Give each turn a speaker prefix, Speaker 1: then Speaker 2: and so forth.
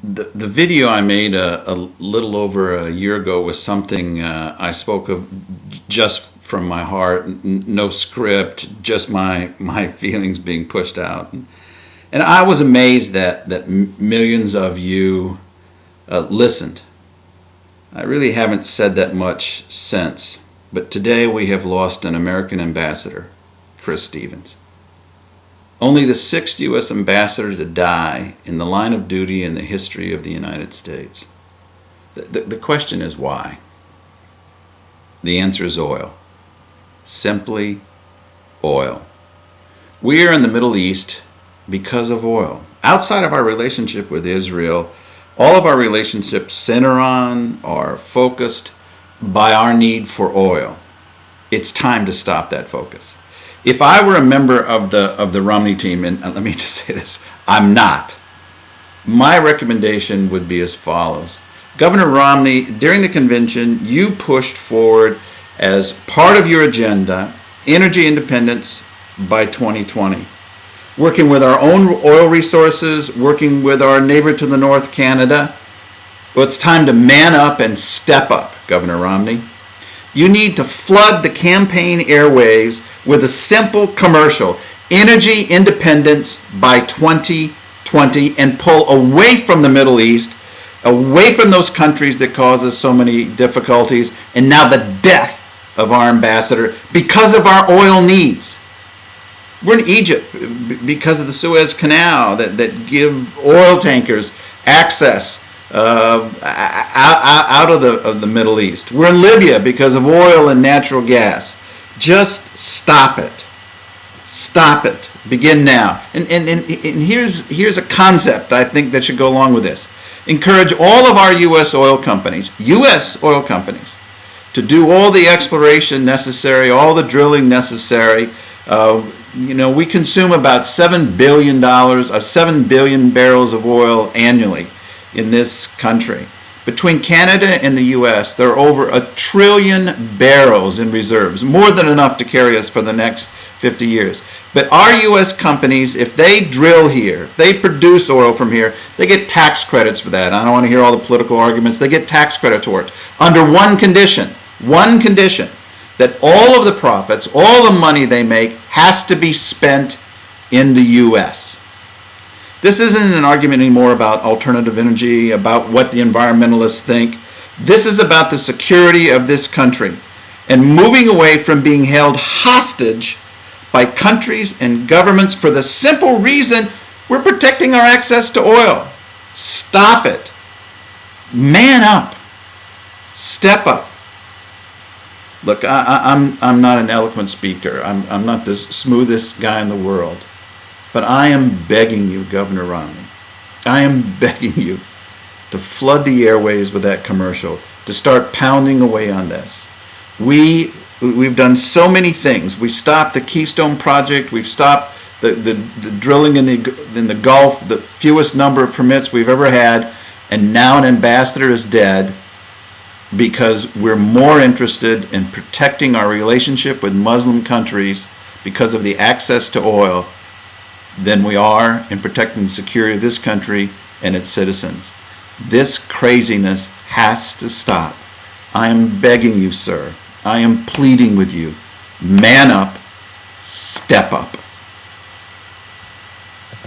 Speaker 1: The video I made a little over a year ago was something I spoke of just from my heart, no script, just my feelings being pushed out. And I was amazed that millions of you listened. I really haven't said that much since, but today we have lost an American ambassador, Chris Stevens. Only the sixth U.S. ambassador to die in the line of duty in the history of the United States. The question is why? The answer is oil. Simply oil. We are in the Middle East because of oil. Outside of our relationship with Israel, all of our relationships center on, are focused by our need for oil. It's time to stop that focus. If I were a member of the Romney team, and let me just say this, I'm not. My recommendation would be as follows. Governor Romney, during the convention, you pushed forward as part of your agenda energy independence by 2020. Working with our own oil resources, working with our neighbor to the north, Canada. Well, it's time to man up and step up, Governor Romney. You need to flood the campaign airwaves with a simple commercial, energy independence by 2020, and pull away from the Middle East, away from those countries that cause us so many difficulties, and now the death of our ambassador because of our oil needs. We're in Egypt because of the Suez Canal that give oil tankers access out of the Middle East. We're in Libya because of oil and natural gas. Just stop it. Stop it. Begin now. And here's a concept I think that should go along with this. Encourage all of our U.S. oil companies, to do all the exploration necessary, all the drilling necessary. We consume about $7 billion of 7 billion barrels of oil annually in this country. Between Canada and the U.S., there are over 1 trillion barrels in reserves, more than enough to carry us for the next 50 years. But our U.S. companies, if they drill here, if they produce oil from here, they get tax credits for that. I don't want to hear all the political arguments. They get tax credit for it under one condition, that all of the profits, all the money they make has to be spent in the U.S. This isn't an argument anymore about alternative energy, about what the environmentalists think. This is about the security of this country and moving away from being held hostage by countries and governments for the simple reason we're protecting our access to oil. Stop it. Man up. Step up. Look, I'm not an eloquent speaker. I'm not the smoothest guy in the world. But I am begging you, Governor Romney, I am begging you to flood the airways with that commercial, to start pounding away on this. We've done so many things. We stopped the Keystone Project. We've stopped the drilling in the Gulf, the fewest number of permits we've ever had. And now an ambassador is dead because we're more interested in protecting our relationship with Muslim countries because of the access to oil than we are in protecting the security of this country and its citizens. This craziness has to stop. I am begging you, sir. I am pleading with you. Man up. Step up.